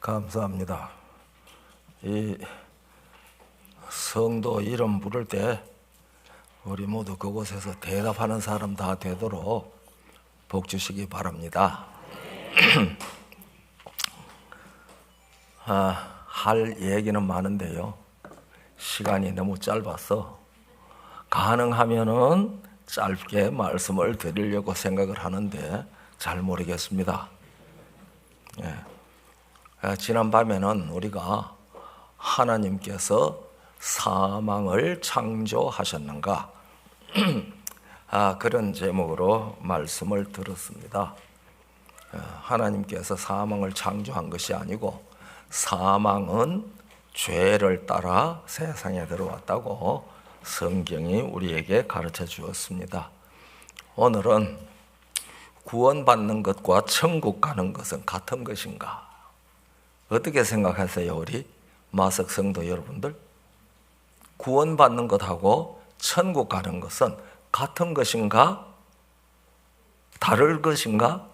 감사합니다. 이 성도 이름 부를 때 우리 모두 그곳에서 대답하는 사람 다 되도록 복 주시기 바랍니다. 할 얘기는 많은데요, 시간이 너무 짧아서 가능하면은 짧게 말씀을 드리려고 생각을 하는데 잘 모르겠습니다. 지난 밤에는 우리가 하나님께서 사망을 창조하셨는가 그런 제목으로 말씀을 들었습니다. 하나님께서 사망을 창조한 것이 아니고 사망은 죄를 따라 세상에 들어왔다고 성경이 우리에게 가르쳐 주었습니다. 오늘은 구원받는 것과 천국 가는 것은 같은 것인가? 어떻게 생각하세요, 우리 마석 성도 여러분들? 구원받는 것하고 천국 가는 것은 같은 것인가? 다를 것인가?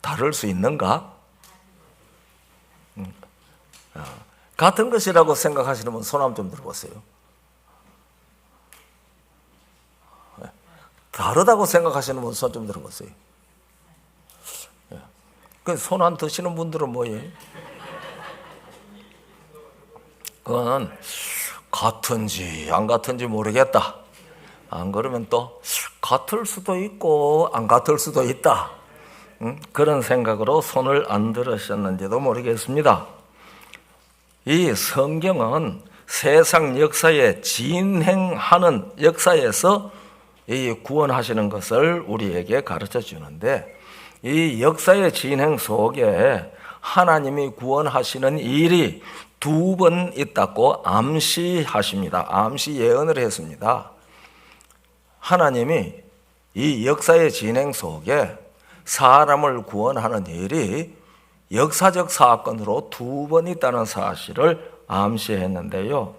다를 수 있는가? 같은 것이라고 생각하시는 분 손 한번 좀 들어보세요. 다르다고 생각하시는 분 손 좀 들어보세요. 손 안 드시는 분들은 뭐예요? 그건 같은지 안 같은지 모르겠다. 안 그러면 또 같을 수도 있고 안 같을 수도 있다. 그런 생각으로 손을 안 들으셨는지도 모르겠습니다. 이 성경은 세상 역사에 진행하는 역사에서 이 구원하시는 것을 우리에게 가르쳐 주는데, 이 역사의 진행 속에 하나님이 구원하시는 일이 두 번 있다고 암시하십니다. 암시 예언을 했습니다. 하나님이 이 역사의 진행 속에 사람을 구원하는 일이 역사적 사건으로 두 번 있다는 사실을 암시했는데요.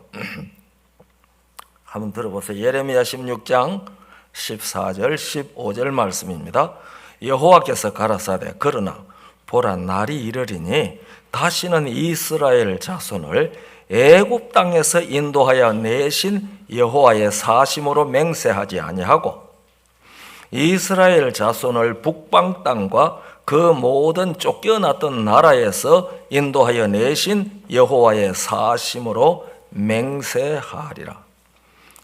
한번 들어보세요. 예레미야 16장 14절 15절 말씀입니다. 여호와께서 가라사대 그러나 보라 날이 이르리니 다시는 이스라엘 자손을 애굽 땅에서 인도하여 내신 여호와의 사심으로 맹세하지 아니하고 이스라엘 자손을 북방 땅과 그 모든 쫓겨났던 나라에서 인도하여 내신 여호와의 사심으로 맹세하리라.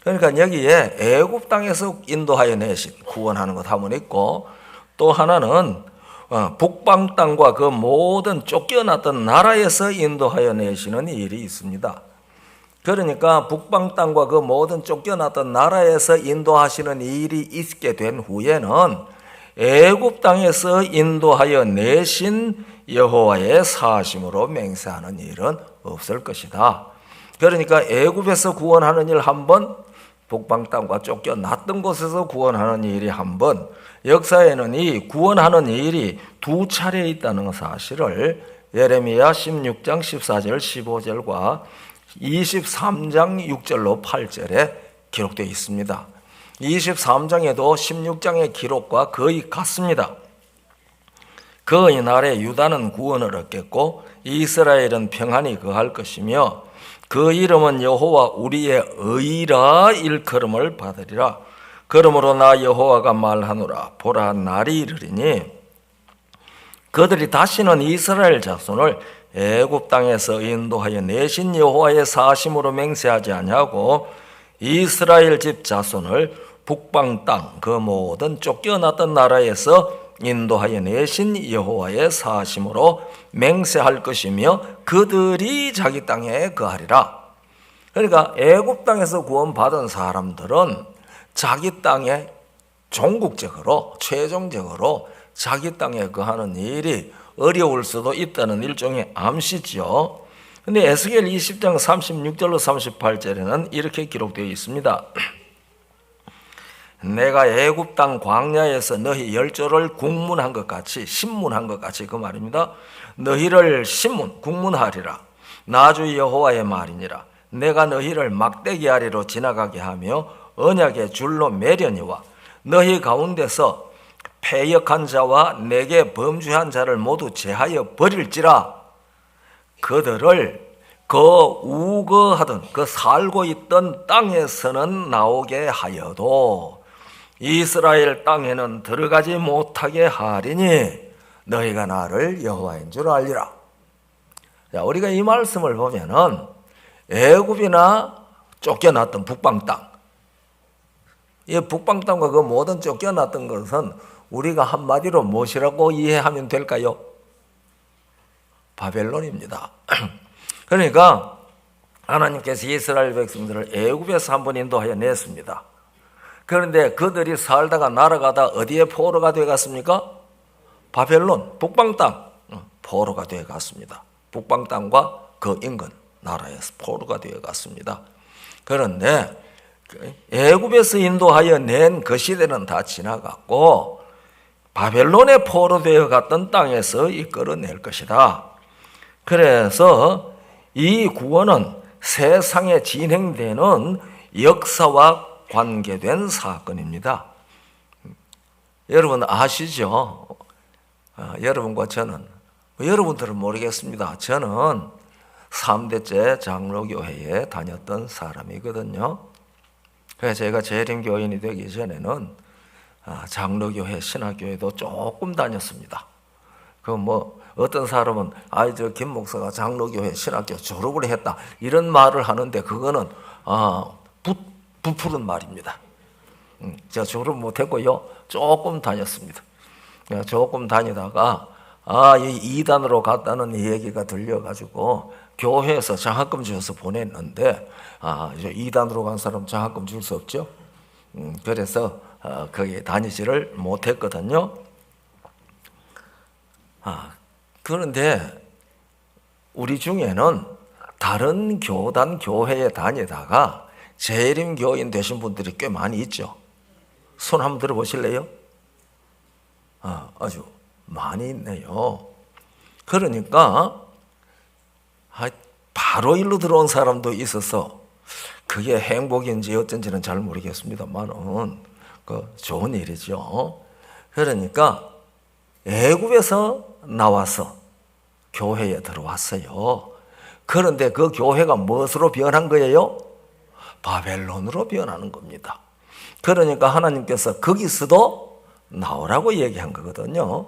그러니까 여기에 애굽 땅에서 인도하여 내신 구원하는 것 한번 있고, 또 하나는 북방 땅과 그 모든 쫓겨났던 나라에서 인도하여 내시는 일이 있습니다. 그러니까 북방 땅과 그 모든 쫓겨났던 나라에서 인도하시는 일이 있게 된 후에는 애굽 땅에서 인도하여 내신 여호와의 사심으로 맹세하는 일은 없을 것이다. 그러니까 애굽에서 구원하는 일 한 번, 북방 땅과 쫓겨났던 곳에서 구원하는 일이 한 번, 역사에는 이 구원하는 일이 두 차례 있다는 사실을 예레미야 16장 14절 15절과 23장 6절로 8절에 기록되어 있습니다. 23장에도 16장의 기록과 거의 같습니다. 그 이날에 유다는 구원을 얻겠고 이스라엘은 평안히 거할 것이며 그 이름은 여호와 우리의 의라 일컬음을 받으리라. 그러므로 나 여호와가 말하노라. 보라 날이 이르리니 그들이 다시는 이스라엘 자손을 애굽 땅에서 인도하여 내신 여호와의 사심으로 맹세하지 아니하고 이스라엘 집 자손을 북방 땅 그 모든 쫓겨났던 나라에서 인도하여 내신 여호와의 사심으로 맹세할 것이며 그들이 자기 땅에 거하리라. 그러니까 애굽 땅에서 구원받은 사람들은 자기 땅에 종국적으로 최종적으로 자기 땅에 거하는 일이 어려울 수도 있다는 일종의 암시죠. 그런데 에스겔 20장 36절로 38절에는 이렇게 기록되어 있습니다. 내가 애굽 땅 광야에서 너희 열조를 국문한 것 같이 신문한 것 같이 그 말입니다. 너희를 국문하리라. 나주 여호와의 말이니라. 내가 너희를 막대기 아래로 지나가게 하며 언약의 줄로 매려니와 너희 가운데서 패역한 자와 내게 범죄한 자를 모두 제하여 버릴지라. 그들을 그 우거하던 그 살고 있던 땅에서는 나오게 하여도 이스라엘 땅에는 들어가지 못하게 하리니 너희가 나를 여호와인 줄 알리라. 자, 우리가 이 말씀을 보면은 애굽이나 쫓겨났던 북방 땅, 이 북방 땅과 그 모든 쫓겨났던 것은 우리가 한마디로 무엇이라고 이해하면 될까요? 바벨론입니다. 그러니까 하나님께서 이스라엘 백성들을 애굽에서 한번 인도하여 냈습니다. 그런데 그들이 살다가 날아가다 어디에 포로가 되어 갔습니까? 바벨론, 북방 땅 포로가 되어 갔습니다. 북방 땅과 그 인근 나라에서 포로가 되어 갔습니다. 그런데 애굽에서 인도하여 낸 그 시대는 다 지나갔고 바벨론에 포로되어 갔던 땅에서 이끌어낼 것이다. 그래서 이 구원은 세상에 진행되는 역사와 관계된 사건입니다. 여러분 아시죠? 여러분과 저는, 여러분들은 모르겠습니다. 저는 3대째 장로교회에 다녔던 사람이거든요. 그래서 제가 재림교인이 되기 전에는 장로교회, 신학교회도 조금 다녔습니다. 어떤 사람은 저 김 목사가 장로교회, 신학교 졸업을 했다 이런 말을 하는데 그거는 부풀은 말입니다. 제가 졸업 못했고요, 조금 다녔습니다. 조금 다니다가 이 이단으로 갔다는 얘기가 들려가지고 교회에서 장학금 주어서 보냈는데 이단으로 간 사람 장학금 줄 수 없죠. 그래서 거기 다니지를 못했거든요. 그런데 우리 중에는 다른 교단 교회에 다니다가 재림교인 되신 분들이 꽤 많이 있죠. 손 한번 들어보실래요? 아주 많이 있네요. 그러니까 바로 일로 들어온 사람도 있어서 그게 행복인지 어쩐지는 잘 모르겠습니다만은 좋은 일이죠. 그러니까 애굽에서 나와서 교회에 들어왔어요. 그런데 그 교회가 무엇으로 변한 거예요? 바벨론으로 변하는 겁니다. 그러니까 하나님께서 거기서도 나오라고 얘기한 거거든요.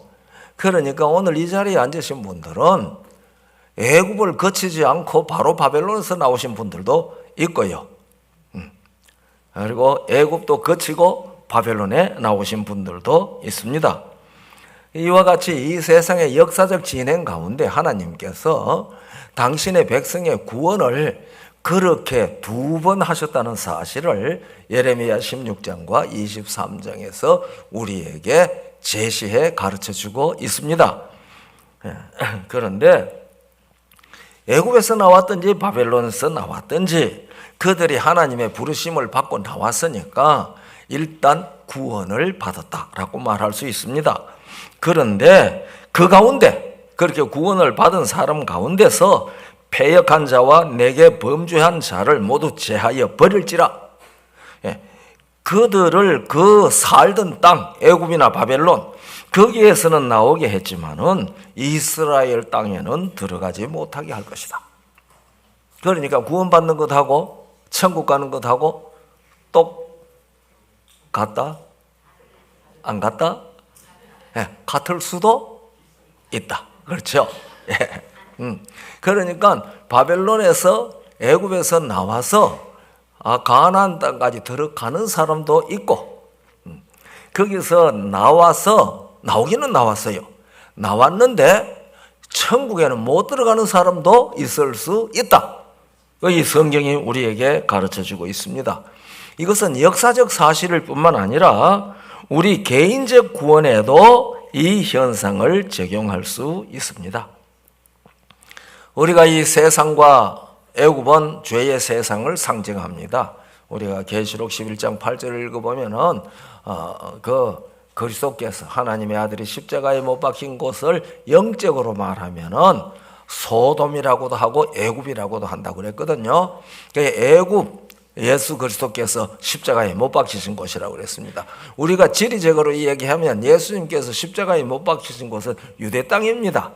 그러니까 오늘 이 자리에 앉으신 분들은 애굽을 거치지 않고 바로 바벨론에서 나오신 분들도 있고요. 그리고 애굽도 거치고 바벨론에 나오신 분들도 있습니다. 이와 같이 이 세상의 역사적 진행 가운데 하나님께서 당신의 백성의 구원을 그렇게 2번 하셨다는 사실을 예레미야 16장과 23장에서 우리에게 제시해 가르쳐주고 있습니다. 그런데 애굽에서 나왔든지 바벨론에서 나왔든지 그들이 하나님의 부르심을 받고 나왔으니까 일단 구원을 받았다라고 말할 수 있습니다. 그런데 그 가운데 그렇게 구원을 받은 사람 가운데서 패역한 자와 내게 범죄한 자를 모두 제하여 버릴지라. 그들을 그 살던 땅 애굽이나 바벨론 거기에서는 나오게 했지만은 이스라엘 땅에는 들어가지 못하게 할 것이다. 그러니까 구원받는 것하고 천국 가는 것하고 또 같다? 안 같다? 같을 수도 있다. 그렇죠? 그러니까 바벨론에서 애굽에서 나와서 가나안 땅까지 들어가는 사람도 있고 거기서 나오기는 나왔어요. 나왔는데 천국에는 못 들어가는 사람도 있을 수 있다. 이 성경이 우리에게 가르쳐주고 있습니다. 이것은 역사적 사실일 뿐만 아니라 우리 개인적 구원에도 이 현상을 적용할 수 있습니다. 우리가 이 세상과 애굽은 죄의 세상을 상징합니다. 우리가 계시록 11장 8절을 읽어보면은 그리스도께서 하나님의 아들이 십자가에 못 박힌 곳을 영적으로 말하면은 소돔이라고도 하고 애굽이라고도 한다고 그랬거든요. 애굽 예수 그리스도께서 십자가에 못 박히신 곳이라고 그랬습니다. 우리가 지리적으로 얘기하면 예수님께서 십자가에 못 박히신 곳은 유대 땅입니다.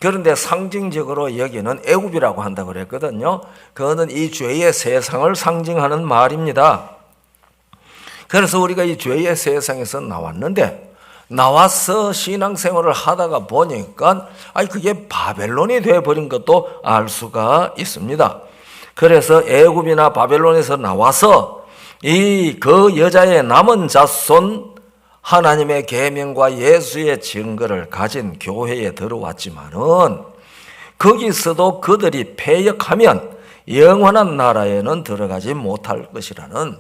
그런데 상징적으로 여기는 애굽이라고 한다고 그랬거든요. 그거는 이 죄의 세상을 상징하는 말입니다. 그래서 우리가 이 죄의 세상에서 나와서 신앙생활을 하다가 보니까 그게 바벨론이 되어버린 것도 알 수가 있습니다. 그래서 애굽이나 바벨론에서 나와서 그 여자의 남은 자손, 하나님의 계명과 예수의 증거를 가진 교회에 들어왔지만은 거기서도 그들이 패역하면 영원한 나라에는 들어가지 못할 것이라는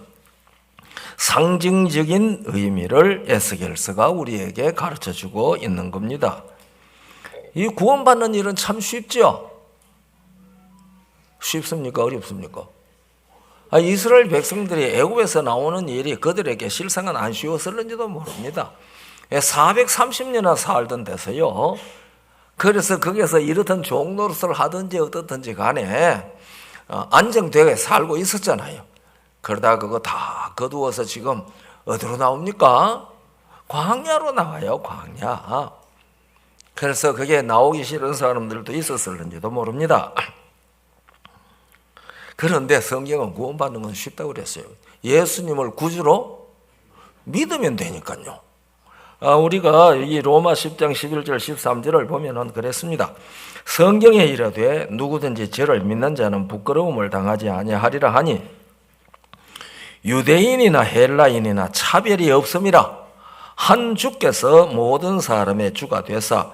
상징적인 의미를 에스겔서가 우리에게 가르쳐주고 있는 겁니다. 이 구원받는 일은 참 쉽죠? 쉽습니까? 어렵습니까? 이스라엘 백성들이 애굽에서 나오는 일이 그들에게 실상은 안 쉬웠을는지도 모릅니다. 430년이나 살던 데서요. 그래서 거기서 이렇던 종노릇을 하든지 어떻든지 간에 안정되게 살고 있었잖아요. 그러다 그거 다 거두어서 지금 어디로 나옵니까? 광야로 나와요. 광야. 그래서 그게 나오기 싫은 사람들도 있었을는지도 모릅니다. 그런데 성경은 구원받는 건 쉽다고 그랬어요. 예수님을 구주로 믿으면 되니까요. 우리가 이 로마 10장 11절 13절을 보면은 그랬습니다. 성경에 이르되 누구든지 저를 믿는 자는 부끄러움을 당하지 아니하리라 하니 유대인이나 헬라인이나 차별이 없음이라. 한 주께서 모든 사람의 주가 되사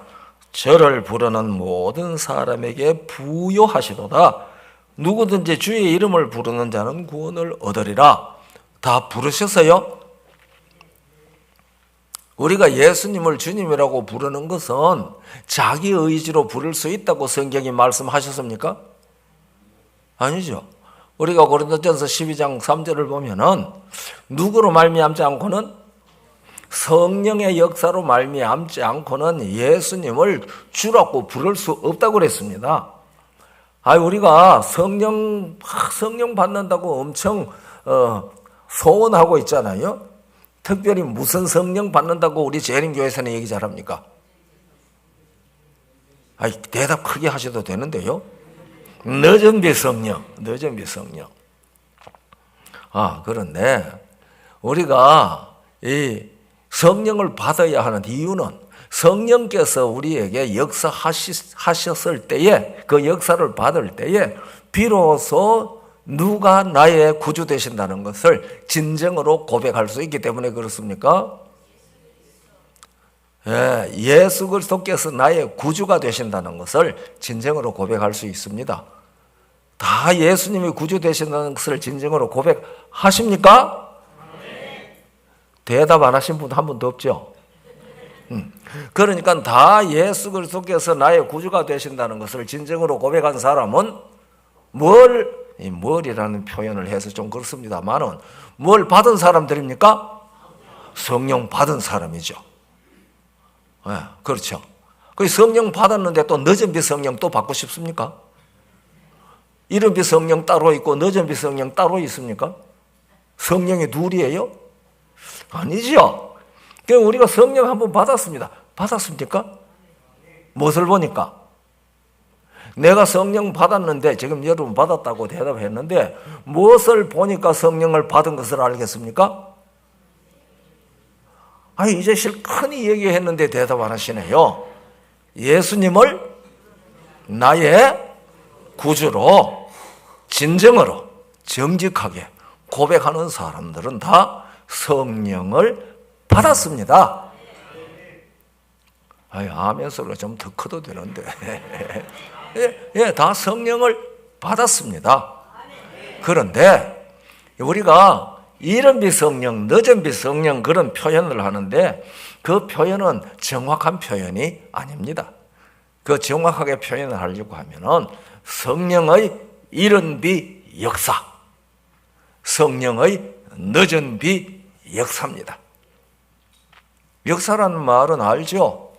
저를 부르는 모든 사람에게 부요하시도다. 누구든지 주의 이름을 부르는 자는 구원을 얻으리라. 다 부르셨어요? 우리가 예수님을 주님이라고 부르는 것은 자기 의지로 부를 수 있다고 성경이 말씀하셨습니까? 아니죠. 우리가 고린도전서 12장 3절을 보면은 누구로 말미암지 않고는 성령의 역사로 말미암지 않고는 예수님을 주라고 부를 수 없다고 그랬습니다. 우리가 성령 받는다고 엄청 소원하고 있잖아요. 특별히 무슨 성령 받는다고 우리 재림교회에서는 얘기 잘합니까? 대답 크게 하셔도 되는데요. 늦은비 성령. 그런데 우리가 이 성령을 받아야 하는 이유는 성령께서 우리에게 역사하셨을 때에, 그 역사를 받을 때에 비로소 누가 나의 구주 되신다는 것을 진정으로 고백할 수 있기 때문에 그렇습니까? 예수 그리스도께서 나의 구주가 되신다는 것을 진정으로 고백할 수 있습니다. 다 예수님이 구주 되신다는 것을 진정으로 고백하십니까? 대답 안 하신 분 한 분도 없죠? 그러니까 다 예수 그리스도께서 나의 구주가 되신다는 것을 진정으로 고백한 사람은 뭘이라는 표현을 해서 좀 그렇습니다만은 뭘 받은 사람들입니까? 성령 받은 사람이죠. 그렇죠. 그 성령 받았는데 또 늦은 비 성령 또 받고 싶습니까? 이른 비 성령 따로 있고 늦은 비 성령 따로 있습니까? 성령이 둘이에요? 아니죠. 그럼 우리가 성령 한번 받았습니다. 받았습니까? 무엇을 보니까? 내가 성령 받았는데, 지금 여러분 받았다고 대답했는데 무엇을 보니까 성령을 받은 것을 알겠습니까? 이제 실컷이 얘기했는데 대답 안 하시네요. 예수님을 나의 구주로 진정으로 정직하게 고백하는 사람들은 다 성령을 받았습니다. 아멘 소리가 좀 더 커도 되는데. 다 성령을 받았습니다. 그런데 우리가 이른 비 성령, 늦은 비 성령 그런 표현을 하는데 그 표현은 정확한 표현이 아닙니다. 그 정확하게 표현을 하려고 하면은 성령의 이른 비 역사, 성령의 늦은 비 역사입니다. 역사라는 말은 알죠?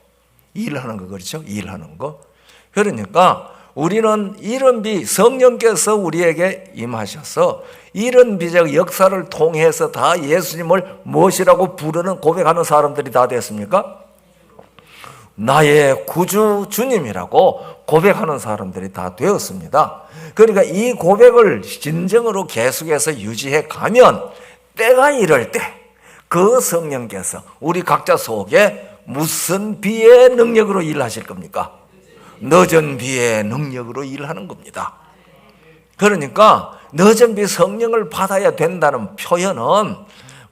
일하는 거, 그렇죠? 일하는 거. 그러니까 우리는 이른 비, 성령께서 우리에게 임하셔서 이른 비적 역사를 통해서 다 예수님을 무엇이라고 부르는 고백하는 사람들이 다 됐습니까? 나의 구주 주님이라고 고백하는 사람들이 다 되었습니다. 그러니까 이 고백을 진정으로 계속해서 유지해 가면 때가 이럴 때 그 성령께서 우리 각자 속에 무슨 비의 능력으로 일하실 겁니까? 늦은 비의 능력으로 일하는 겁니다. 그러니까 늦은 비 성령을 받아야 된다는 표현은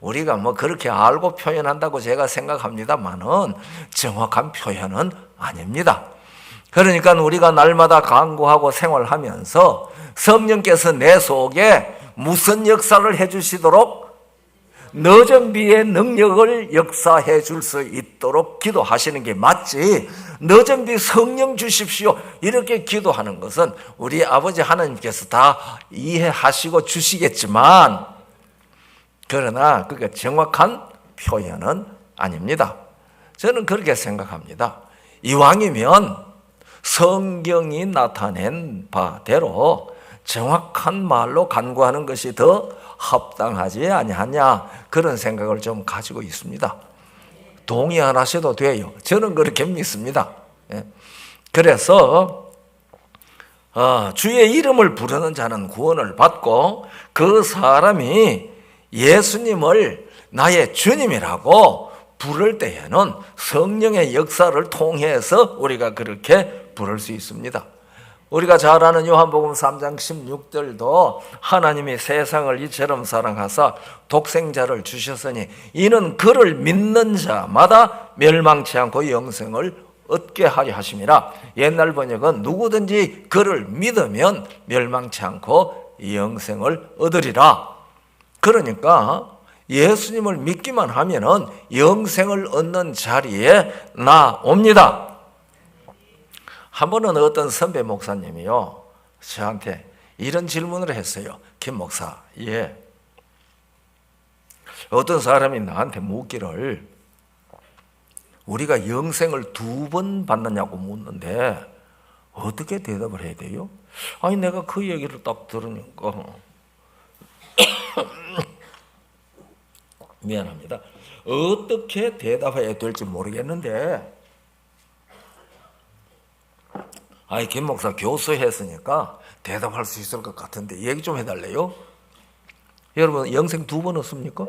우리가 뭐 그렇게 알고 표현한다고 제가 생각합니다만은 정확한 표현은 아닙니다. 그러니까 우리가 날마다 간구하고 생활하면서 성령께서 내 속에 무슨 역사를 해주시도록 늦은 비의 능력을 역사해 줄 수 있도록 기도하시는 게 맞지, 늦은 비 성령 주십시오 이렇게 기도하는 것은 우리 아버지 하나님께서 다 이해하시고 주시겠지만 그러나 그게 정확한 표현은 아닙니다. 저는 그렇게 생각합니다. 이왕이면 성경이 나타낸 바대로 정확한 말로 간구하는 것이 더 합당하지 아니하냐, 그런 생각을 좀 가지고 있습니다. 동의 안 하셔도 돼요. 저는 그렇게 믿습니다. 그래서 주의 이름을 부르는 자는 구원을 받고 그 사람이 예수님을 나의 주님이라고 부를 때에는 성령의 역사를 통해서 우리가 그렇게 부를 수 있습니다. 우리가 잘 아는 요한복음 3장 16절도 하나님이 세상을 이처럼 사랑하사 독생자를 주셨으니 이는 그를 믿는 자마다 멸망치 않고 영생을 얻게 하려 하심이라. 옛날 번역은 누구든지 그를 믿으면 멸망치 않고 영생을 얻으리라. 그러니까 예수님을 믿기만 하면은 영생을 얻는 자리에 나옵니다. 한 번은 어떤 선배 목사님이요, 저한테 이런 질문을 했어요. 김 목사, 어떤 사람이 나한테 묻기를 우리가 영생을 2번 받느냐고 묻는데 어떻게 대답을 해야 돼요? 아니 내가 그 얘기를 딱 들으니까 미안합니다. 어떻게 대답해야 될지 모르겠는데, 아니 김 목사 교수 했으니까 대답할 수 있을 것 같은데 얘기 좀 해달래요. 여러분 영생 2번 얻습니까?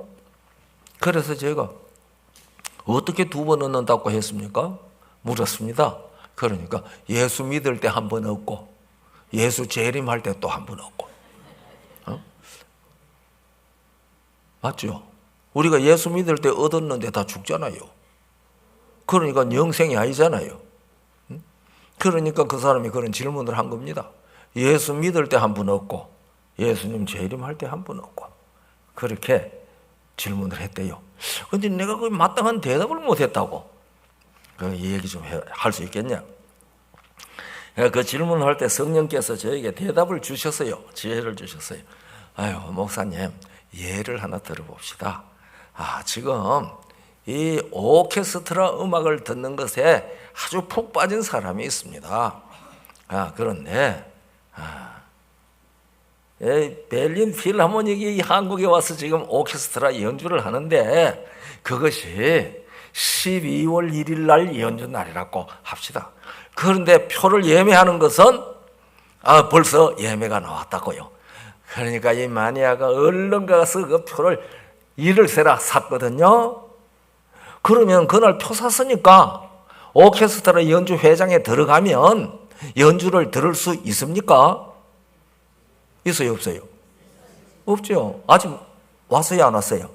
그래서 제가 어떻게 2번 얻는다고 했습니까? 물었습니다. 그러니까 예수 믿을 때 1번 얻고 예수 재림할 때 또 1번 얻고. 맞죠? 우리가 예수 믿을 때 얻었는데 다 죽잖아요. 그러니까 영생이 아니잖아요. 그러니까 그 사람이 그런 질문을 한 겁니다. 예수 믿을 때 1번 얻고 예수님 재림할 때 1번 얻고 그렇게 질문을 했대요. 근데 내가 그 마땅한 대답을 못했다고. 이 얘기 좀 할 수 있겠냐? 그 질문을 할 때 성령께서 저에게 대답을 주셨어요. 지혜를 주셨어요. 아유 목사님, 예를 하나 들어봅시다. 지금 이 오케스트라 음악을 듣는 것에 아주 푹 빠진 사람이 있습니다. 그런데 베를린 필하모닉이 한국에 와서 지금 오케스트라 연주를 하는데 그것이 12월 1일 날 연주 날이라고 합시다. 그런데 표를 예매하는 것은 벌써 예매가 나왔다고요. 그러니까 이 마니아가 얼른 가서 그 표를 이를 새라 샀거든요. 그러면 그날 표 샀으니까 오케스트라 연주 회장에 들어가면 연주를 들을 수 있습니까? 있어요, 없어요? 없죠. 아직 왔어요, 안 왔어요?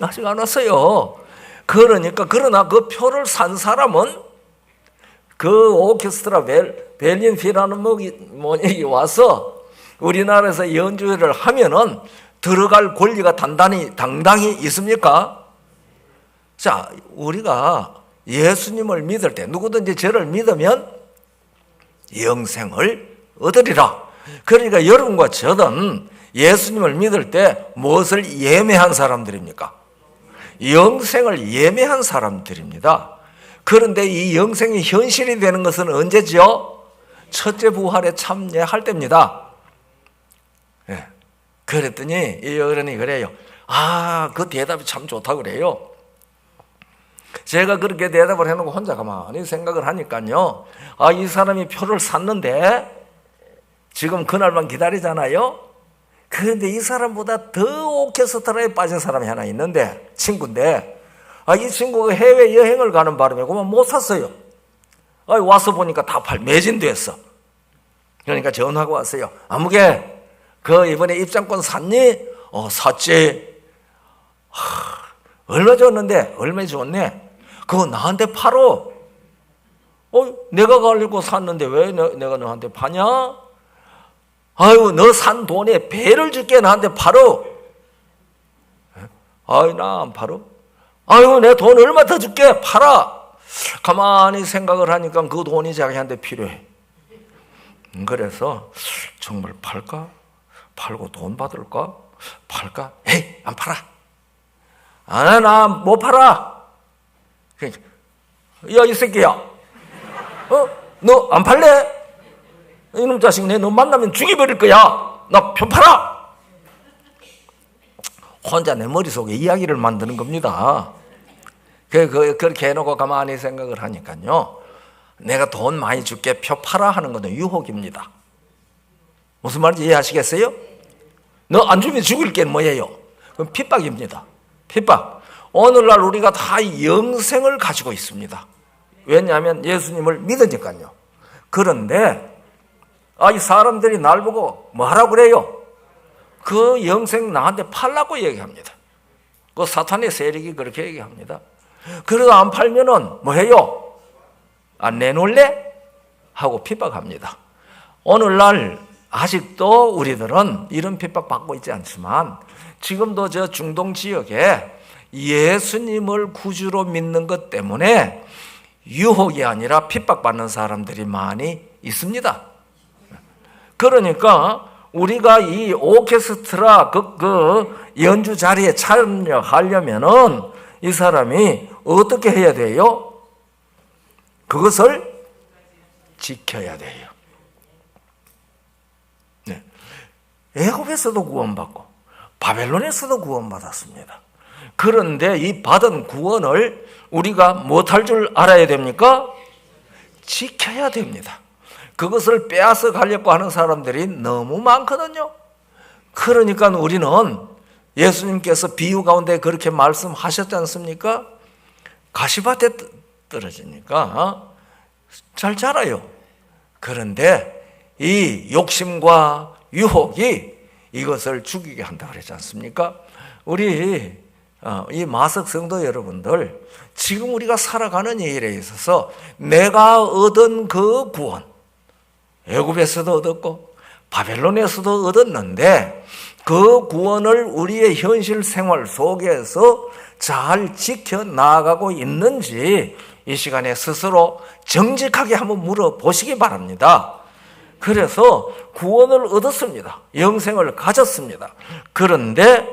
아직 안 왔어요. 그러나 그 표를 산 사람은 그 오케스트라 베를린 필하모닉이 와서 우리나라에서 연주회를 하면은 들어갈 권리가 당당히 있습니까? 자, 우리가 예수님을 믿을 때 누구든지 저를 믿으면 영생을 얻으리라. 그러니까 여러분과 저는 예수님을 믿을 때 무엇을 예매한 사람들입니까? 영생을 예매한 사람들입니다. 그런데 이 영생이 현실이 되는 것은 언제죠? 첫째 부활에 참여할 때입니다. 그랬더니 이 어른이 그래요. 그 대답이 참 좋다고 그래요. 제가 그렇게 대답을 해놓고 혼자 가만히 생각을 하니까요, 이 사람이 표를 샀는데 지금 그날만 기다리잖아요. 그런데 이 사람보다 더 오케스트라에 빠진 사람이 하나 있는데, 친구인데, 이 친구가 해외여행을 가는 바람에 그만 못 샀어요. 와서 보니까 다 매진됐어. 그러니까 전화가 왔어요. 아무개 이번에 입장권 샀니? 샀지. 얼마 줬는데? 얼마 줬네? 그거 나한테 팔어. 내가 가려고 샀는데 왜 내가 너한테 파냐? 아유, 너 산 돈에 배를 줄게. 나한테 팔어. 나 안 팔어. 아유, 내 돈 얼마 더 줄게. 팔아. 가만히 생각을 하니까 그 돈이 자기한테 필요해. 그래서 정말 팔까? 팔고 돈 받을까? 팔까? 에이, 안 팔아. 나 못 팔아. 야, 이 새끼야. 너 안 팔래? 이놈 자식, 너 만나면 죽여버릴 거야. 나 표 팔아. 혼자 내 머릿속에 이야기를 만드는 겁니다. 그렇게 해놓고 가만히 생각을 하니까요, 내가 돈 많이 줄게, 표 팔아 하는 것은 유혹입니다. 무슨 말인지 이해하시겠어요? 너 안 주면 죽일 게 뭐예요? 그럼 핍박입니다. 핍박. 오늘날 우리가 다 영생을 가지고 있습니다. 왜냐하면 예수님을 믿으니까요. 그런데 이 사람들이 날 보고 뭐하라고 그래요? 그 영생 나한테 팔라고 얘기합니다. 그 사탄의 세력이 그렇게 얘기합니다. 그래도 안 팔면은 뭐 해요? 안 내놓을래? 하고 핍박합니다. 오늘날 아직도 우리들은 이런 핍박 받고 있지 않지만, 지금도 저 중동 지역에 예수님을 구주로 믿는 것 때문에 유혹이 아니라 핍박받는 사람들이 많이 있습니다. 그러니까 우리가 이 오케스트라 그 연주 자리에 참여하려면은 이 사람이 어떻게 해야 돼요? 그것을 지켜야 돼요. 네. 애굽에서도 구원받고 바벨론에서도 구원받았습니다. 그런데 이 받은 구원을 우리가 못할 줄 알아야 됩니까? 지켜야 됩니다. 그것을 빼앗아 가려고 하는 사람들이 너무 많거든요. 그러니까 우리는 예수님께서 비유 가운데 그렇게 말씀하셨지 않습니까? 가시밭에 떨어지니까 잘 자라요. 그런데 이 욕심과 유혹이 이것을 죽이게 한다고 그러지 않습니까? 우리 이 마석 성도 여러분들, 지금 우리가 살아가는 일에 있어서 내가 얻은 그 구원, 애굽에서도 얻었고 바벨론에서도 얻었는데, 그 구원을 우리의 현실 생활 속에서 잘 지켜나가고 있는지 이 시간에 스스로 정직하게 한번 물어보시기 바랍니다. 그래서 구원을 얻었습니다. 영생을 가졌습니다. 그런데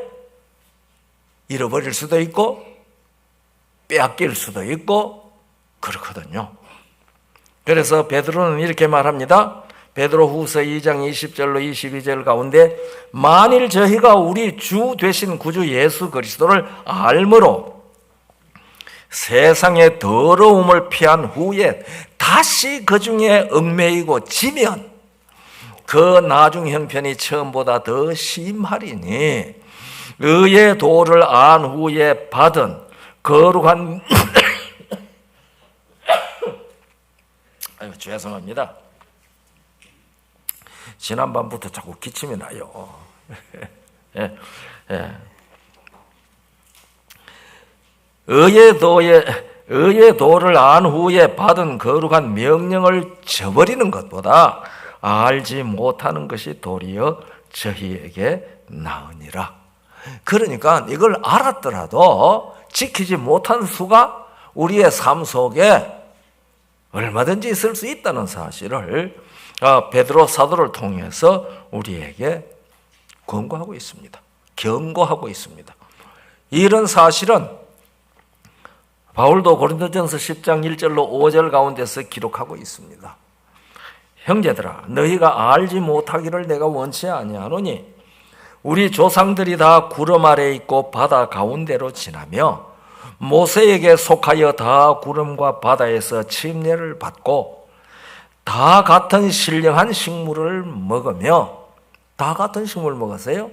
잃어버릴 수도 있고 빼앗길 수도 있고 그렇거든요. 그래서 베드로는 이렇게 말합니다. 베드로 후서 2장 20절로 22절 가운데, 만일 저희가 우리 주 되신 구주 예수 그리스도를 알므로 세상의 더러움을 피한 후에 다시 그 중에 얽매이고 지면 그 나중 형편이 처음보다 더 심하리니, 의의 도를 안 후에 받은 거룩한 아유, 죄송합니다. 지난밤부터 자꾸 기침이 나요. 예, 예. 의의 도를 안 후에 받은 거룩한 명령을 저버리는 것보다 알지 못하는 것이 도리어 저희에게 나으니라. 그러니까 이걸 알았더라도 지키지 못한 수가 우리의 삶 속에 얼마든지 있을 수 있다는 사실을 베드로 사도를 통해서 우리에게 권고하고 있습니다. 경고하고 있습니다. 이런 사실은 바울도 고린도전서 10장 1절로 5절 가운데서 기록하고 있습니다. 형제들아, 너희가 알지 못하기를 내가 원치 아니하노니 우리 조상들이 다 구름 아래 있고 바다 가운데로 지나며 모세에게 속하여 다 구름과 바다에서 침례를 받고 다 같은 신령한 식물을 먹으며, 다 같은 식물을 먹었어요.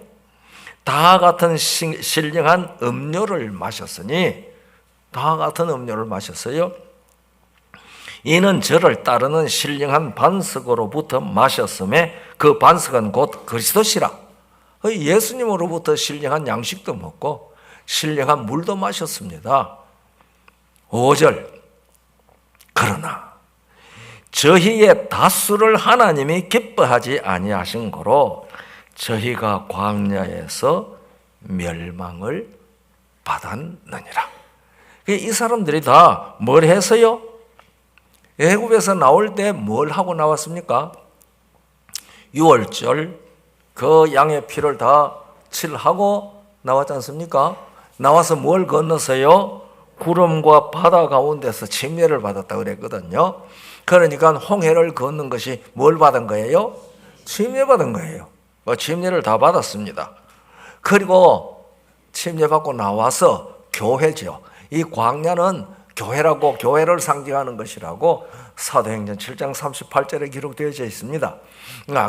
다 같은 신령한 음료를 마셨으니, 다 같은 음료를 마셨어요. 이는 저를 따르는 신령한 반석으로부터 마셨음에 그 반석은 곧 그리스도시라. 예수님으로부터 신령한 양식도 먹고 신령한 물도 마셨습니다. 5절, 그러나 저희의 다수를 하나님이 기뻐하지 아니하신 거로 저희가 광야에서 멸망을 받았느니라. 이 사람들이 다 뭘 해서요? 애굽에서 나올 때 뭘 하고 나왔습니까? 6월절 그 양의 피를 다 칠하고 나왔지 않습니까? 나와서 뭘 건넜어요? 구름과 바다 가운데서 침례를 받았다 그랬거든요. 그러니까 홍해를 건넌 것이 뭘 받은 거예요? 침례 받은 거예요. 침례를 다 받았습니다. 그리고 침례 받고 나와서 교회죠. 이 광야는 교회라고, 교회를 상징하는 것이라고 사도행전 7장 38절에 기록되어져 있습니다.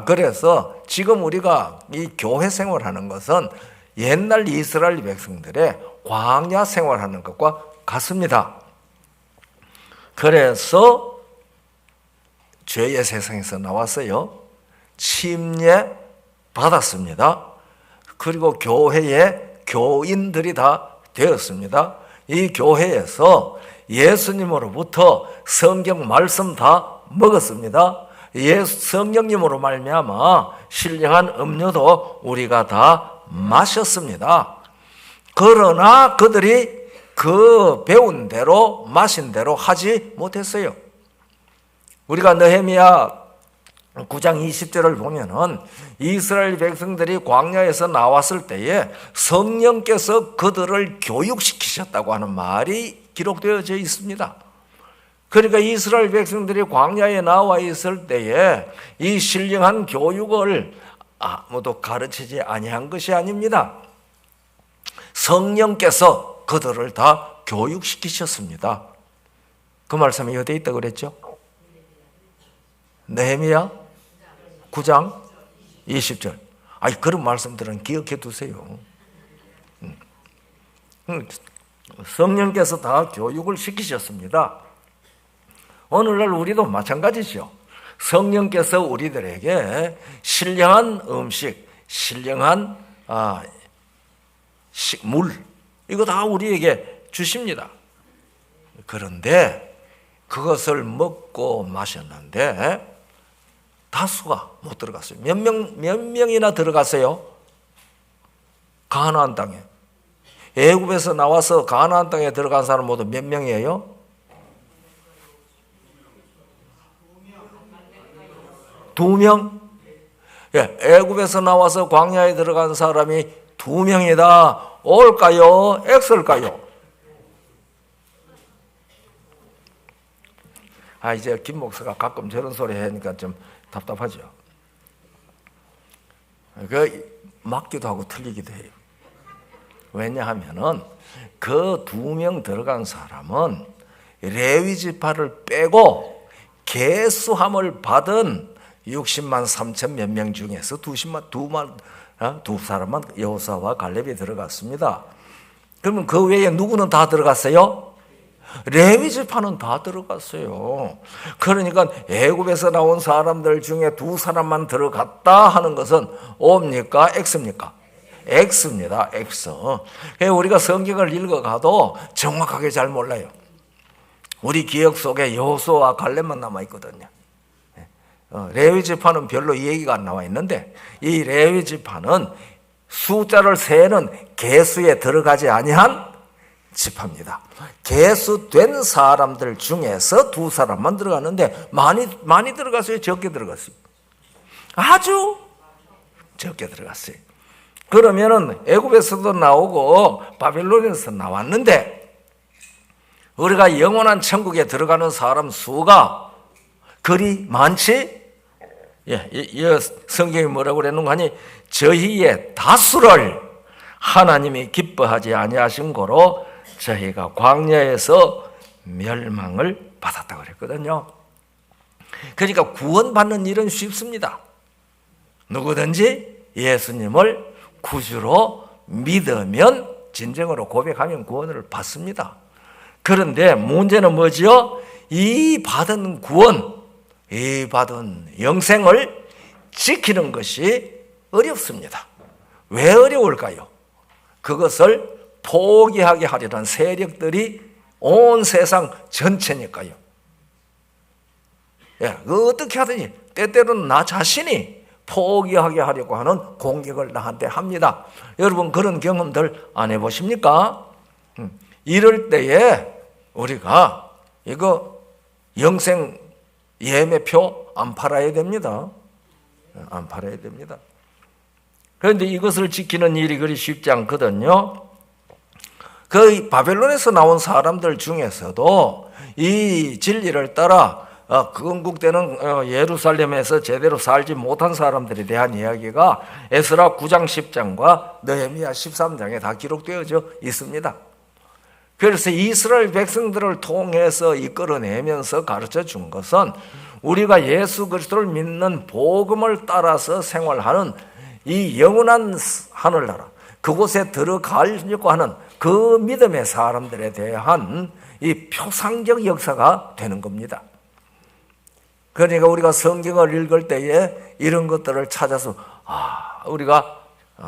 그래서 지금 우리가 이 교회 생활하는 것은 옛날 이스라엘 백성들의 광야 생활하는 것과 같습니다. 그래서 죄의 세상에서 나왔어요. 침례 받았습니다. 그리고 교회의 교인들이 다 되었습니다. 이 교회에서 예수님으로부터 성경 말씀 다 먹었습니다. 성령님으로 말미암아 신령한 음료도 우리가 다 마셨습니다. 그러나 그들이 그 배운 대로 마신 대로 하지 못했어요. 우리가 느헤미야 9장 20절을 보면은 이스라엘 백성들이 광야에서 나왔을 때에 성령께서 그들을 교육시키셨다고 하는 말이 기록되어져 있습니다. 그러니까 이스라엘 백성들이 광야에 나와 있을 때에 이 신령한 교육을 아무도 가르치지 아니한 것이 아닙니다. 성령께서 그들을 다 교육시키셨습니다. 그 말씀이 어디에 있다고 그랬죠? 느헤미야 9장 20절. 그런 말씀들은 기억해 두세요. 성령께서 다 교육을 시키셨습니다. 오늘날 우리도 마찬가지죠. 성령께서 우리들에게 신령한 음식, 신령한 물, 이거 다 우리에게 주십니다. 그런데 그것을 먹고 마셨는데 다수가 못 들어갔어요. 몇 명이나 들어갔어요? 가나안 땅에. 애굽에서 나와서 가나안 땅에 들어간 사람 모두 몇 명이에요? 2명? 예, 애굽에서 나와서 광야에 들어간 사람이 2명이다. 올까요? X일까요? 이제 김 목사가 가끔 저런 소리 하니까 좀 답답하죠. 맞기도 하고 틀리기도 해요. 왜냐하면은 그 2명 들어간 사람은 레위 지파를 빼고 계수함을 받은 60만 3천 몇 명 중에서 두 사람만 여호수아와 갈렙이 들어갔습니다. 그러면 그 외에 누구는 다 들어갔어요? 레위 지파는 다 들어갔어요. 그러니까 애굽에서 나온 사람들 중에 2사람만 들어갔다 하는 것은 O입니까? X입니까? X입니다. X. 우리가 성경을 읽어가도 정확하게 잘 몰라요. 우리 기억 속에 여호수아와 갈렙만 남아있거든요. 레위 지파는 별로 얘기가 안 나와 있는데 이 레위 지파는 숫자를 세는 계수에 들어가지 아니한 지파입니다. 계수된 사람들 중에서 2사람만 들어갔는데 많이 들어갔어요? 적게 들어갔어요? 아주 적게 들어갔어요. 그러면은 애굽에서도 나오고 바빌론에서 나왔는데 우리가 영원한 천국에 들어가는 사람 수가 그리 많지? 성경이 뭐라고 그랬는가 하니 저희의 다수를 하나님이 기뻐하지 아니하신 거로 저희가 광야에서 멸망을 받았다고 그랬거든요. 그러니까 구원받는 일은 쉽습니다. 누구든지 예수님을 구주로 믿으면, 진정으로 고백하면 구원을 받습니다. 그런데 문제는 뭐죠? 이 받은 구원, 이 받은 영생을 지키는 것이 어렵습니다. 왜 어려울까요? 그것을 포기하게 하려는 세력들이 온 세상 전체니까요. 어떻게 하든지 때때로는 나 자신이 포기하게 하려고 하는 공격을 나한테 합니다. 여러분 그런 경험들 안 해보십니까? 이럴 때에 우리가 이거 영생 예매표 안 팔아야 됩니다. 안 팔아야 됩니다. 그런데 이것을 지키는 일이 그리 쉽지 않거든요. 그 바벨론에서 나온 사람들 중에서도 이 진리를 따라 건국되는 예루살렘에서 제대로 살지 못한 사람들에 대한 이야기가 에스라 9장 10장과 느헤미야 13장에 다 기록되어져 있습니다. 그래서 이스라엘 백성들을 통해서 이끌어내면서 가르쳐 준 것은 우리가 예수 그리스도를 믿는 복음을 따라서 생활하는 이 영원한 하늘나라, 그곳에 들어가려고 하는 그 믿음의 사람들에 대한 이 표상적 역사가 되는 겁니다. 그러니까 우리가 성경을 읽을 때에 이런 것들을 찾아서 우리가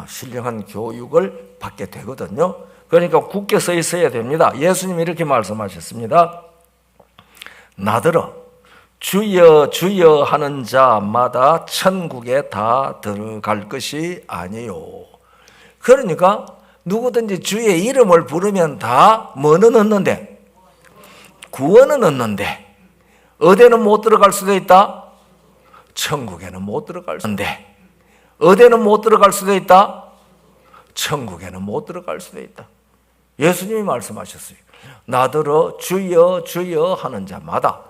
신령한 교육을 받게 되거든요. 그러니까 굳게 서 있어야 됩니다. 예수님이 이렇게 말씀하셨습니다. 나더러 주여 주여 하는 자마다 천국에 다 들어갈 것이 아니요. 그러니까 누구든지 주의 이름을 부르면 다 뭐는 얻는데? 구원은 얻는데 어디는 못 들어갈 수도 있다? 천국에는 못 들어갈 수도 있다. 어디는 못 들어갈 수도 있다? 천국에는 못 들어갈 수도 있다. 예수님이 말씀하셨어요. 나더러 주여 주여 하는 자마다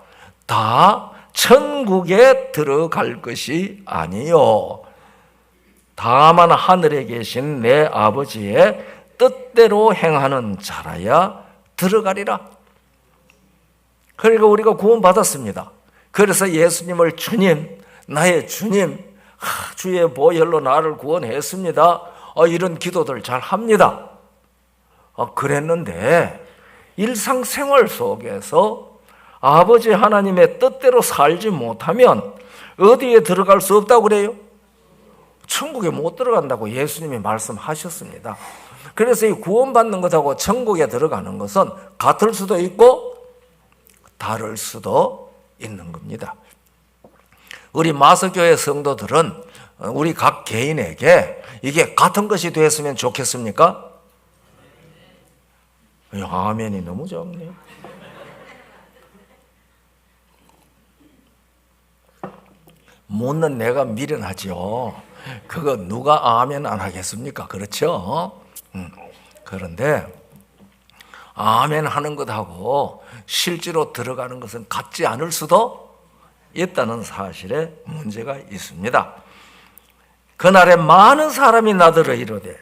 다 천국에 들어갈 것이 아니요 다만 하늘에 계신 내 아버지의 뜻대로 행하는 자라야 들어가리라. 그러니까 우리가 구원받았습니다. 그래서 예수님을 주님, 나의 주님, 주의 보혈로 나를 구원했습니다. 이런 기도들 잘 합니다. 그랬는데 일상생활 속에서 아버지 하나님의 뜻대로 살지 못하면 어디에 들어갈 수 없다고 그래요? 천국에 못 들어간다고 예수님이 말씀하셨습니다. 그래서 이 구원받는 것하고 천국에 들어가는 것은 같을 수도 있고 다를 수도 있는 겁니다. 우리 마서교회 성도들은 우리 각 개인에게 이게 같은 것이 되었으면 좋겠습니까? 아멘이 너무 적네요. 못는 내가 미련하죠. 그거 누가 아멘 안 하겠습니까? 그렇죠? 그런데 아멘 하는 것하고 실제로 들어가는 것은 같지 않을 수도 있다는 사실에 문제가 있습니다. 그날에 많은 사람이 나더러 이르되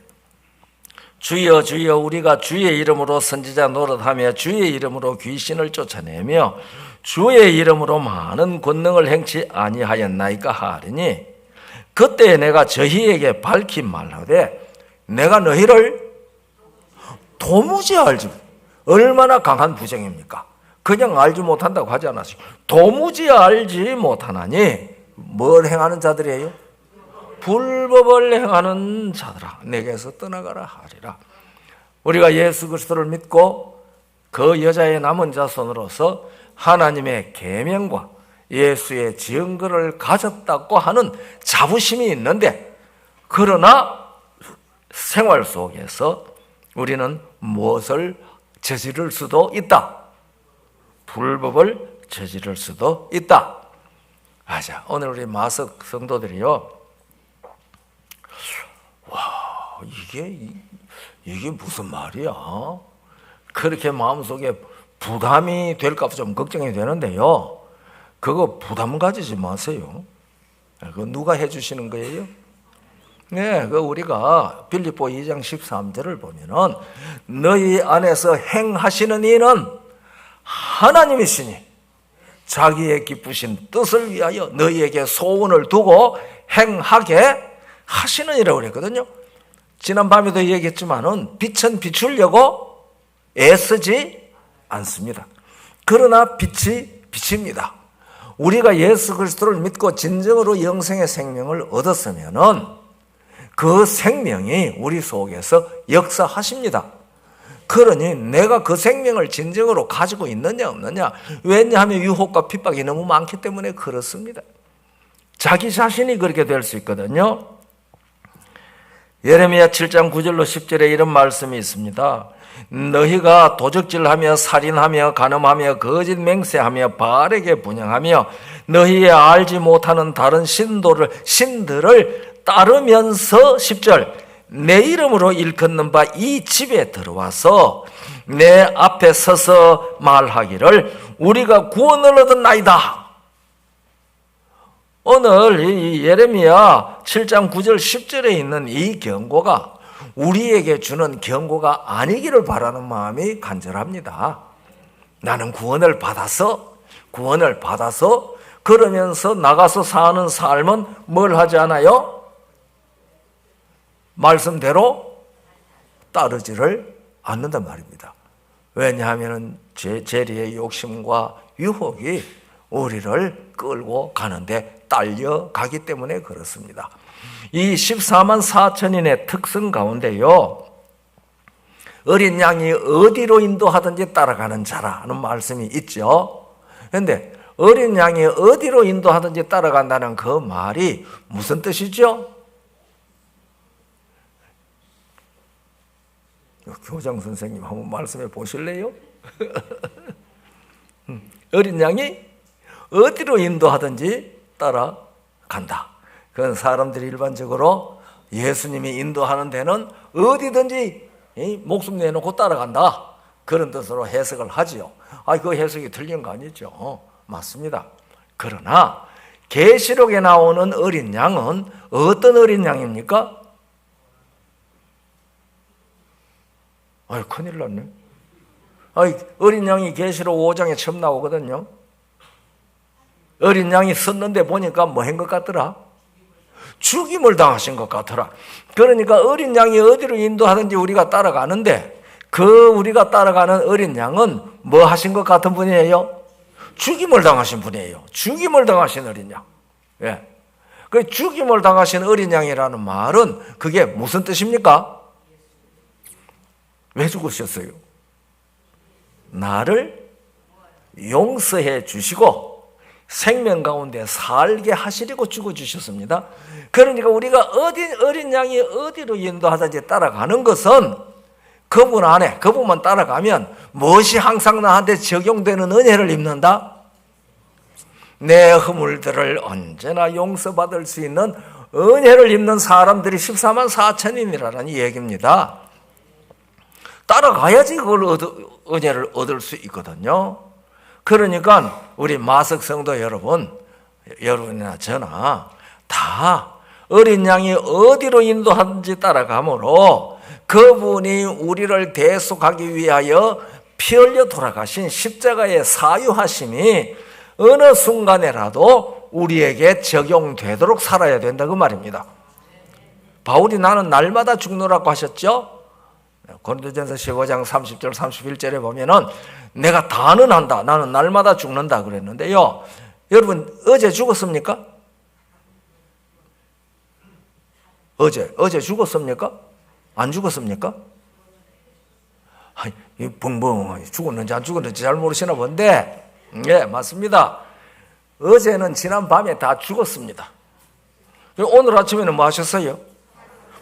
주여 주여 우리가 주의 이름으로 선지자 노릇하며 주의 이름으로 귀신을 쫓아내며 주의 이름으로 많은 권능을 행치 아니하였나이까 하리니 그때 내가 저희에게 밝히 말하되 내가 너희를 도무지 알지 얼마나 강한 부정입니까? 그냥 알지 못한다고 하지 않았어요. 도무지 알지 못하나니 뭘 행하는 자들이에요? 불법을 행하는 자들아 내게서 떠나가라 하리라. 우리가 예수 그리스도를 믿고 그 여자의 남은 자손으로서 하나님의 계명과 예수의 증거를 가졌다고 하는 자부심이 있는데 그러나 생활 속에서 우리는 무엇을 저지를 수도 있다. 불법을 저지를 수도 있다. 자, 오늘 우리 마석 성도들이요. 와, 이게 무슨 말이야? 그렇게 마음속에 부담이 될까 봐 좀 걱정이 되는데요. 그거 부담 가지지 마세요. 그거 누가 해주시는 거예요? 네, 우리가 빌립보 2장 13절을 보면은 너희 안에서 행하시는 이는 하나님이시니 자기의 기쁘신 뜻을 위하여 너희에게 소원을 두고 행하게 하시느니라고 그랬거든요. 지난밤에도 얘기했지만은 빛은 비추려고 애쓰지 않습니다. 그러나 빛이 빛입니다. 우리가 예수 그리스도를 믿고 진정으로 영생의 생명을 얻었으면은 그 생명이 우리 속에서 역사하십니다. 그러니 내가 그 생명을 진정으로 가지고 있느냐 없느냐, 왜냐하면 유혹과 핍박이 너무 많기 때문에 그렇습니다. 자기 자신이 그렇게 될 수 있거든요. 예레미야 7장 9절로 10절에 이런 말씀이 있습니다. 너희가 도적질하며 살인하며 간음하며 거짓 맹세하며 바알에게 분향하며 너희의 알지 못하는 다른 신들을 따르면서 10절 내 이름으로 일컫는 바 이 집에 들어와서 내 앞에 서서 말하기를 우리가 구원을 얻었나이다. 오늘 이 예레미야 7장 9절 10절에 있는 이 경고가 우리에게 주는 경고가 아니기를 바라는 마음이 간절합니다. 나는 구원을 받아서 그러면서 나가서 사는 삶은 뭘 하지 않아요? 말씀대로 따르지를 않는단 말입니다. 왜냐하면 재리의 욕심과 유혹이 우리를 끌고 가는데 딸려가기 때문에 그렇습니다. 이 14만 4천인의 특성 가운데요, 어린 양이 어디로 인도하든지 따라가는 자라는 말씀이 있죠. 그런데 어린 양이 어디로 인도하든지 따라간다는 그 말이 무슨 뜻이죠? 교장 선생님 한번 말씀해 보실래요? 어린 양이 어디로 인도하든지 따라간다. 그건 사람들이 일반적으로 예수님이 인도하는 데는 어디든지 목숨 내놓고 따라간다, 그런 뜻으로 해석을 하지요. 그 해석이 틀린 거 아니죠. 맞습니다. 그러나 계시록에 나오는 어린 양은 어떤 어린 양입니까? 큰일 났네. 어린 양이 계시록 5장에 처음 나오거든요. 어린 양이 섰는데 보니까 뭐 한 것 같더라? 죽임을 당하신 것 같더라. 그러니까 어린 양이 어디로 인도하든지 우리가 따라가는데 그 우리가 따라가는 어린 양은 뭐 하신 것 같은 분이에요? 죽임을 당하신 분이에요. 죽임을 당하신 어린 양. 예. 그 죽임을 당하신 어린 양이라는 말은 그게 무슨 뜻입니까? 왜 죽으셨어요? 나를 용서해 주시고 생명 가운데 살게 하시려고 죽어주셨습니다. 그러니까 우리가 어린 양이 어디로 인도하든지 따라가는 것은 그분 안에, 그분만 따라가면 무엇이 항상 나한테 적용되는 은혜를 입는다? 내 허물들을 언제나 용서받을 수 있는 은혜를 입는 사람들이 14만 4천인이라는 얘기입니다. 따라가야지 그걸 은혜를 얻을 수 있거든요. 그러니까 우리 마석 성도 여러분이나 저나 다 어린 양이 어디로 인도하든지 따라가므로 그분이 우리를 대속하기 위하여 피 흘려 돌아가신 십자가의 사유하심이 어느 순간에라도 우리에게 적용되도록 살아야 된다 그 말입니다. 바울이 나는 날마다 죽노라고 하셨죠? 고린도전서 15장 30절 31절에 보면은 내가 다는 한다, 나는 날마다 죽는다 그랬는데요. 여러분 어제 죽었습니까? 어제 죽었습니까? 안 죽었습니까? 벙벙 죽었는지 안 죽었는지 잘 모르시나 본데, 예, 맞습니다. 어제는 지난 밤에 다 죽었습니다. 오늘 아침에는 뭐 하셨어요?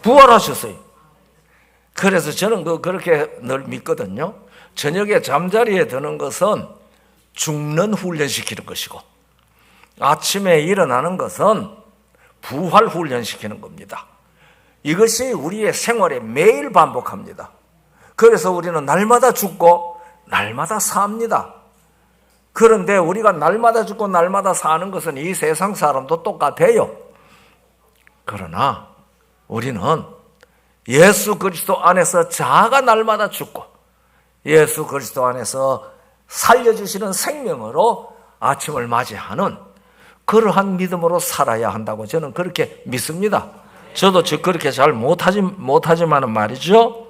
부활하셨어요. 그래서 저는 그렇게 늘 믿거든요. 저녁에 잠자리에 드는 것은 죽는 훈련시키는 것이고 아침에 일어나는 것은 부활 훈련시키는 겁니다. 이것이 우리의 생활에 매일 반복합니다. 그래서 우리는 날마다 죽고 날마다 삽니다. 그런데 우리가 날마다 죽고 날마다 사는 것은 이 세상 사람도 똑같아요. 그러나 우리는 예수 그리스도 안에서 자아가 날마다 죽고 예수 그리스도 안에서 살려주시는 생명으로 아침을 맞이하는 그러한 믿음으로 살아야 한다고 저는 그렇게 믿습니다. 저도 그렇게 잘 못하지만은 말이죠.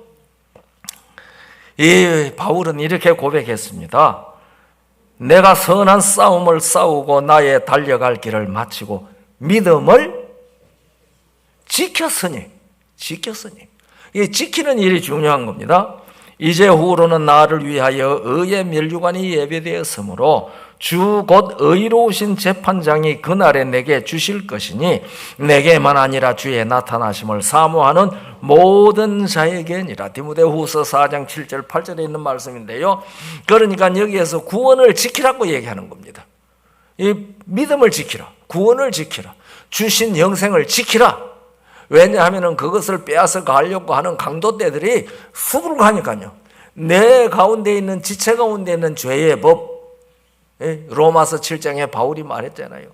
이 바울은 이렇게 고백했습니다. 내가 선한 싸움을 싸우고 나의 달려갈 길을 마치고 믿음을 지켰으니. 이 지키는 일이 중요한 겁니다. 이제 후로는 나를 위하여 의의 면류관이 예배되었으므로 주 곧 의로우신 재판장이 그날에 내게 주실 것이니 내게만 아니라 주의 나타나심을 사모하는 모든 자에게니라. 디모데후서 4장 7절 8절에 있는 말씀인데요. 그러니까 여기에서 구원을 지키라고 얘기하는 겁니다. 이 믿음을 지키라, 구원을 지키라, 주신 영생을 지키라. 왜냐하면 그것을 빼앗아 가려고 하는 강도떼들이 수두룩하니까요. 내 가운데 있는 지체 가운데 있는 죄의 법, 로마서 7장에 바울이 말했잖아요.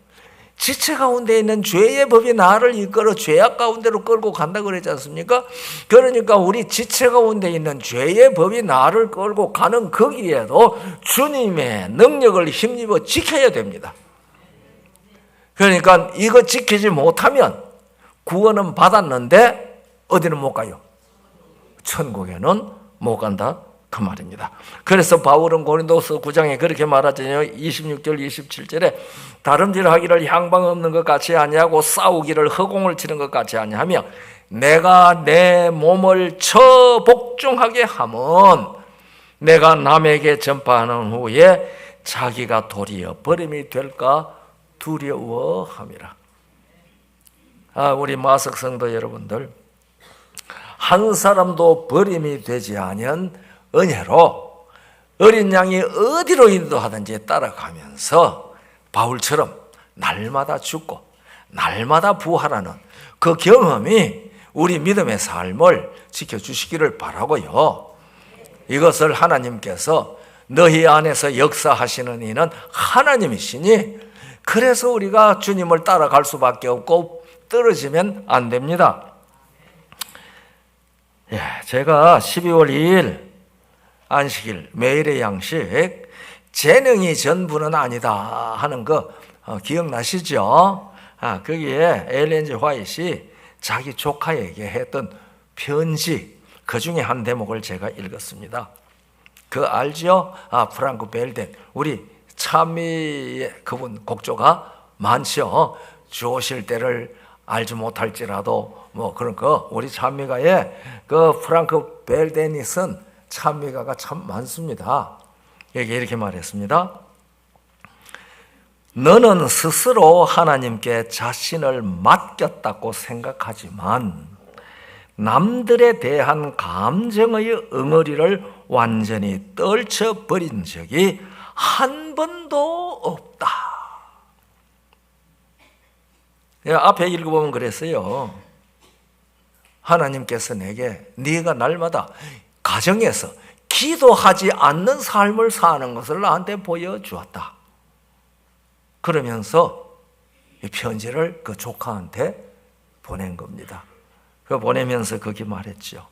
지체 가운데 있는 죄의 법이 나를 이끌어 죄악 가운데로 끌고 간다고 그랬지 않습니까? 그러니까 우리 지체 가운데 있는 죄의 법이 나를 끌고 가는 거기에도 주님의 능력을 힘입어 지켜야 됩니다. 그러니까 이거 지키지 못하면 구원은 받았는데 어디는 못 가요? 천국에는 못 간다 그 말입니다. 그래서 바울은 고린도서 9장에 그렇게 말하잖아요. 26절 27절에 다름질하기를 향방 없는 것 같이 아니하고 싸우기를 허공을 치는 것 같이 아니하며 내가 내 몸을 처복종하게 하면 내가 남에게 전파하는 후에 자기가 도리어 버림이 될까 두려워함이라. 우리 마석 성도 여러분들, 한 사람도 버림이 되지 아니한 은혜로 어린 양이 어디로 인도하든지 따라가면서 바울처럼 날마다 죽고 날마다 부활하는 그 경험이 우리 믿음의 삶을 지켜주시기를 바라고요. 이것을 하나님께서 너희 안에서 역사하시는 이는 하나님이시니 그래서 우리가 주님을 따라갈 수밖에 없고 떨어지면 안 됩니다. 제가 12월 2일 안식일 매일의 양식 재능이 전부는 아니다 하는 거 기억나시죠? 거기에 엘렌 G 화이트이 자기 조카에게 했던 편지 그 중에 한 대목을 제가 읽었습니다. 그 알죠? 프랑크 벨덴, 우리 찬미의 그분 곡조가 많죠. 주오실 때를 알지 못할지라도 뭐 그런 거 우리 찬미가에 그 프랑크 벨덴이 쓴 찬미가가 참 많습니다. 여기 이렇게 말했습니다. 너는 스스로 하나님께 자신을 맡겼다고 생각하지만 남들에 대한 감정의 응어리를 완전히 떨쳐버린 적이 한 번도 없다. 앞에 읽어보면 그랬어요. 하나님께서 내게 네가 날마다 가정에서 기도하지 않는 삶을 사는 것을 나한테 보여주었다. 그러면서 이 편지를 그 조카한테 보낸 겁니다. 그 보내면서 거기 말했죠.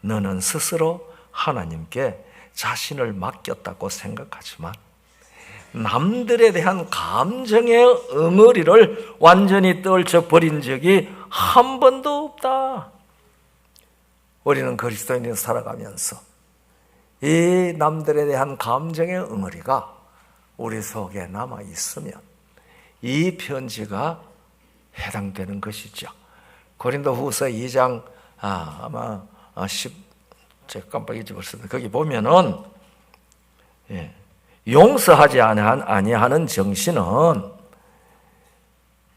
너는 스스로 하나님께 자신을 맡겼다고 생각하지만 남들에 대한 감정의 응어리를 완전히 떨쳐버린 적이 한 번도 없다. 우리는 그리스도인으로 살아가면서 이 남들에 대한 감정의 응어리가 우리 속에 남아 있으면 이 편지가 해당되는 것이죠. 고린도후서 2장 아마 10 깜빡 잊어버렸습니다. 거기 보면은 용서하지 아니하는 정신은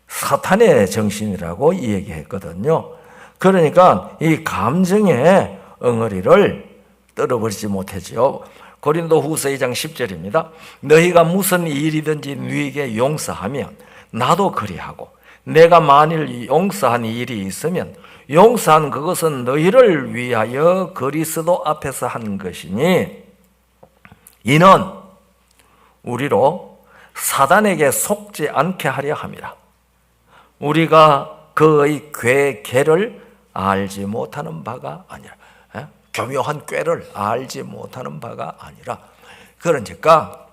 사탄의 정신이라고 얘기했거든요. 그러니까 이 감정의 엉어리를 떨어버리지 못하죠. 고린도후서 2장 10절입니다. 너희가 무슨 일이든지 너희에게 용서하면 나도 그리하고 내가 만일 용서한 일이 있으면 용서한 그것은 너희를 위하여 그리스도 앞에서 한 것이니 이는 우리로 사단에게 속지 않게 하려 함이라. 우리가 그의 괴계를 알지 못하는 바가 아니라, 교묘한 꾀를 알지 못하는 바가 아니라. 그러니까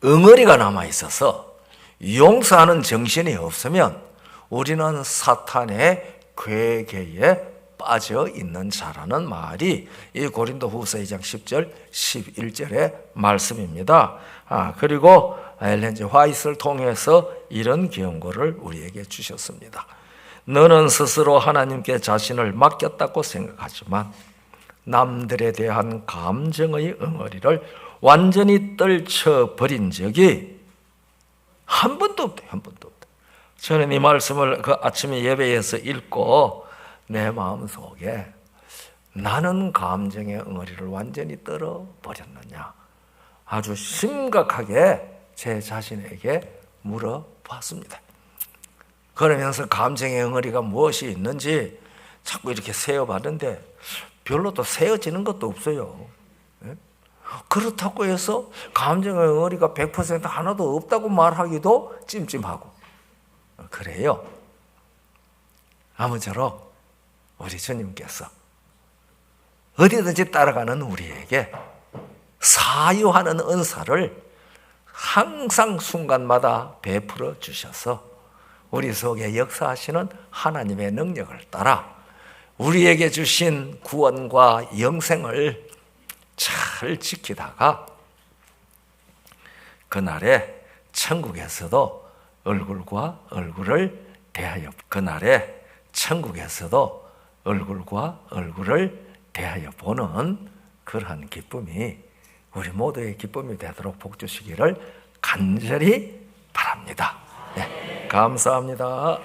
응어리가 남아있어서 용서하는 정신이 없으면 우리는 사탄의 괴계에 빠져 있는 자라는 말이 이 고린도 후서 2장 10절 11절의 말씀입니다. 그리고 엘렌 G. 화이트를 통해서 이런 경고를 우리에게 주셨습니다. 너는 스스로 하나님께 자신을 맡겼다고 생각하지만 남들에 대한 감정의 응어리를 완전히 떨쳐버린 적이 한 번도 없대요. 한 번도 없대요. 저는 이 말씀을 그 아침에 예배에서 읽고 내 마음속에 나는 감정의 응어리를 완전히 떨어버렸느냐, 아주 심각하게 제 자신에게 물어봤습니다. 그러면서 감정의 응어리가 무엇이 있는지 자꾸 이렇게 세어봤는데 별로 또 세어지는 것도 없어요. 그렇다고 해서 감정의 응어리가 100% 하나도 없다고 말하기도 찜찜하고 그래요. 아무쪼록 우리 주님께서 어디든지 따라가는 우리에게 사유하는 은사를 항상 순간마다 베풀어 주셔서 우리 속에 역사하시는 하나님의 능력을 따라 우리에게 주신 구원과 영생을 잘 지키다가 그날에 천국에서도 얼굴과 얼굴을 대하여 보는 그러한 기쁨이 우리 모두의 기쁨이 되도록 복 주시기를 간절히 바랍니다. 네, 감사합니다.